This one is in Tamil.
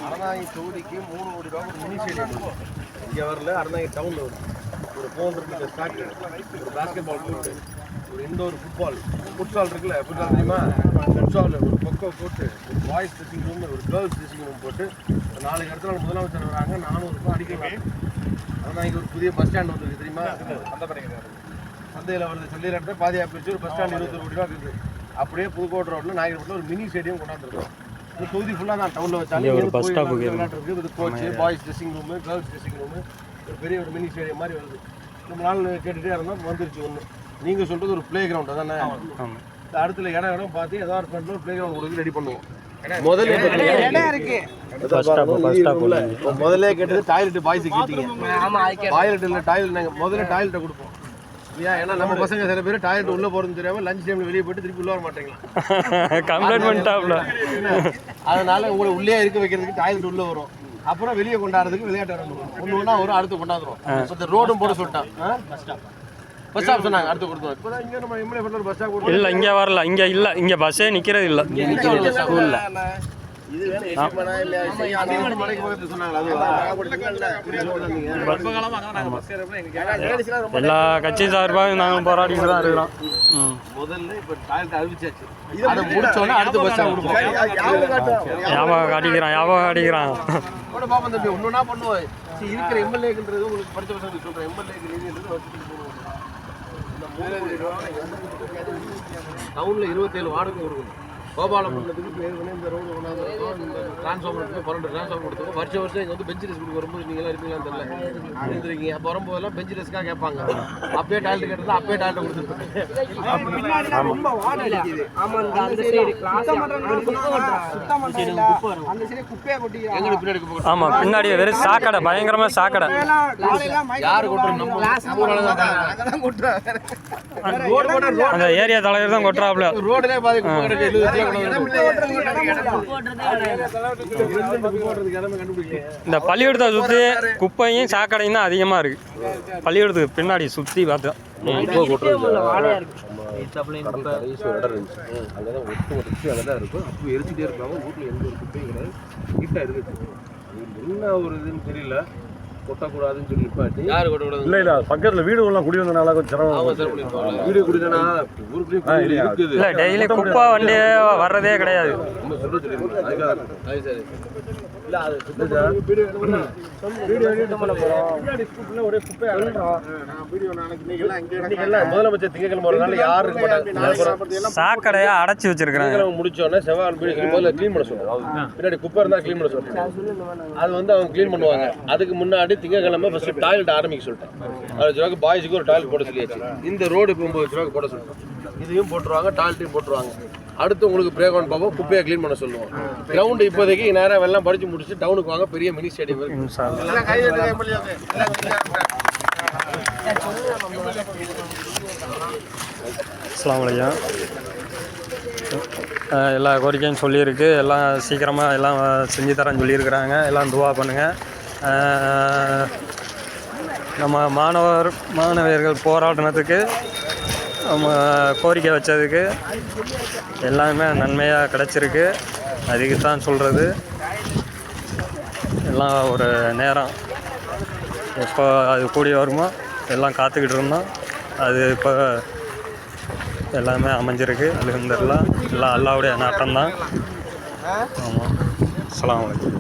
அறந்தாங்கி தொகுதிக்கு 3 கோடி ரூபா ஒரு மினி ஸ்டேடியம் இங்கே வரல. அறந்தாங்கி டவுனில் வரும். ஒரு 400 மீட்டர் ஸ்டாக்கு, ஒரு பேஸ்கெட் பால் கோர்ட்டு, ஒரு இண்டோர் ஃபுட்சால் இருக்குல்ல, ஃபுட்சால் தெரியுமா, ஃபுட்சால், ஒரு கொக்கோ கோர்ட்டு, ஒரு பாய்ஸ் ட்ரெஸ்ஸிங் ரூம், ஒரு கேர்ள்ஸ் ட்ரெஸ்ஸிங் ரூம் போட்டு 4 இடத்துல முதலமைச்சர் வராங்க. 400 ரூபாய் அடிக்கலாம். அறந்தாங்கி ஒரு புதிய பஸ் ஸ்டாண்ட் வந்துருக்கு தெரியுமா, சந்தையில் வருது. சந்தையில் இடத்துல பாதியாக பிரிச்சு ஒரு பஸ் ஸ்டாண்ட் 21 கோடி ரூபா இருக்குது. அப்படியே புதுக்கோட்டை ரோட்டில் நாயகப்பட்டில் ஒரு மினி ஸ்டேடியம் கொண்டாந்துருக்கோம். இந்த தொகுதி ஃபுல்லாக நான் டவுனில் வச்சாலும் விளையாட்டுருக்கு. இது coach, boys dressing room, girls dressing room, ஒரு பெரிய ஒரு மினி ஸ்டேடியம் மாதிரி வருது. நம்ம நாள் கேட்டுகிட்டே இருந்தோம், வந்துருச்சு ஒன்று. நீங்கள் சொல்கிறது ஒரு ப்ளே கிரவுண்டு தானே. இந்த இடத்துல இடம் பார்த்து ஏதாவது ஃப்ரெண்டில் ஒரு ப்ளே கிரவுண்ட் கொடுத்து ரெடி பண்ணுவோம். முதல்ல கேட்டது டாய்லெட் பாய்ஸு கேட்டீங்க. டாய்லெட் இல்லை, டாய்லெட் முதல்ல டாய்லெட்டை கொடுப்போம். ஏன்னா நம்ம பசங்க சில பேர் டாய்லெட் உள்ள போறது தெரியாம லஞ்ச் டைம்ல வெளியே போயிட்டு திருப்பி உள்ள வர மாட்டேங்களா, கம்ப்ளைண்ட் பண்ணிட்டாப்ல. அதனால உங்களை உள்ளே இருக்க வைக்கிறதுக்கு டாய்லெட் உள்ள வரும். அப்புறம் வெளியே கொண்டாடுறதுக்கு விளையாட்டு ஒண்ணு வரும். அடுத்து கொண்டாடுறோம். இந்த ரோடும் போட சொல்லிட்டான். பஸ் ஸ்டாப் சொன்னாங்க, அடுத்து கொடுத்தோம். இப்போதான் இங்கே நம்ம எம்எல்ஏ பண்ண பஸ் ஸ்டாப் கொடுத்தோம். இல்லை இங்கே வரல, இங்கே இல்லை, இங்கே பஸ்ஸே நிற்கிறது இல்லை. ஸ்கூலில் இது எல்லா கட்சி சார்பாக நாங்கள் போராடிட்டு தான் இருக்கிறோம். முதல்ல இப்போ டாய்லெட் அறிவிச்சாச்சு. அதை முடிச்சோன்னா அடுத்த பஸ் ஞாபகம் காட்டிக்கிறான். பாப்பா தம்பி ஒன்றுனா பண்ணுவோம். இருக்கிற எம்எல்ஏக்குன்றது உங்களுக்கு படித்த பசங்க சொல்கிறேன். எம்எல்ஏக்கு நிதின்றது வச்சுட்டு டவுனில் 27 வார்டுக்கு கொடுக்கணும். கோபாலபுரத்துக்கு பேருக்குன்னு இந்த ரோடு கொண்டாந்துருக்கோம். இந்த டிரான்ஸ்ஃபார்மருக்கு 12 டிரான்ஸ்ஃபார்மர் கொடுத்துருக்கோம். வருஷம் இங்கே வந்து பெஞ்ச் டெஸ்ட் கொடுக்க வரும்போது நீங்களாம் இருப்பீங்களான்னு தெரியல, இருந்துருக்கீங்க. அப்போ வரும்போதெல்லாம் பெஞ்ச் டெஸ்க்காக கேட்பாங்க. அப்பயே டாய்லெட் கேட்டது, அப்பயே டாய்லெட் கொடுத்துருக்கோம். ஆமாம், பின்னாடி வெறும் சாக்கடை, பயங்கரமாக சாக்கடை. யாரு கொட்டுறோம்? அந்த ஏரியா தலைவர் தான் கொட்டுறாப்புல. ரோடுலேயே பாதி இந்த பள்ளிக்கூடத்தை சுற்றி குப்பையும் சாக்கடையும் தான் அதிகமாக இருக்கு. பள்ளிக்கூடத்துக்கு பின்னாடி சுற்றி பார்த்தா என்ன ஒரு இதுன்னு தெரியல. கொட்டக்கூடாதுன்னு சொல்லி நிப்பாட்டி யாரு கொட்டக்கூடாது? இல்லை பக்கத்தில் வீடுகள்லாம் குடி வந்தனால கொஞ்சம் சிரமம். வீடு குடினா ஊருக்குள்ளேயும் இருக்குது. இல்லை டெய்லி குப்பை வண்டி வர்றதே கிடையாது. முதலமைச்சர் திங்கக்கிழமை ஒரு நாள் யாருக்கு சாக்கடையா அடைச்சி வச்சிருக்காங்க. முடிச்சோடனே செவ்வாய் முதல்ல கிளீன் பண்ண சொல்லுவோம். பின்னாடி குப்பை இருந்தால் கிளீன் பண்ண சொல்லுவோம். அது வந்து அவங்க கிளீன் பண்ணுவாங்க. அதுக்கு முன்னாடி திங்கக்கிழமை ஃபர்ஸ்ட் டாய்லெட் ஆரம்பிக்க சொல்லிட்டேன். 15 ரூபாய்க்கு பாய்ஸுக்கு ஒரு டாய்லெட் போட சொல்லியாச்சு. இந்த ரோடு 9 ரூபாய்க்கு போட சொல்லிட்டோம். இதையும் போட்டுருவாங்க, டாய்லெட்டையும் போட்டுருவாங்க. அடுத்து உங்களுக்கு பிரேக் அவுட் பார்ப்போம், குப்பையை க்ளீன் பண்ண சொல்லுவோம். கிரவுண்டு இப்போதைக்கு நேரம் எல்லாம் படித்து முடிச்சு டவுனுக்கு வாங்க, பெரிய மினி ஸ்டேடியம் இருக்கு. அஸ்ஸலாமு அலைக்கும். எல்லா கோரிக்கையும் சொல்லியிருக்கு. எல்லாம் சீக்கிரமாக எல்லாம் செஞ்சு தரேன்னு சொல்லியிருக்கிறாங்க. எல்லாம் துவா பண்ணுங்கள். நம்ம மாணவர்கள் போராடினதுக்கு, நம்ம கோரிக்கை வச்சதுக்கு எல்லாமே நன்மையாக கிடச்சிருக்கு. அதுக்கு தான் சொல்கிறது. எல்லாம் ஒரு நேரம் எப்போ அது கூடி வருமோ எல்லாம் காத்துக்கிட்டு இருந்தோம். அது இப்போ எல்லாமே அமைஞ்சிருக்கு. அல்ஹம்துலில்லாஹ். எல்லாம் அல்லாஹ்வுடைய நாட்டம் தான். ஆமாம். அஸ்ஸலாமு அலைக்கும்.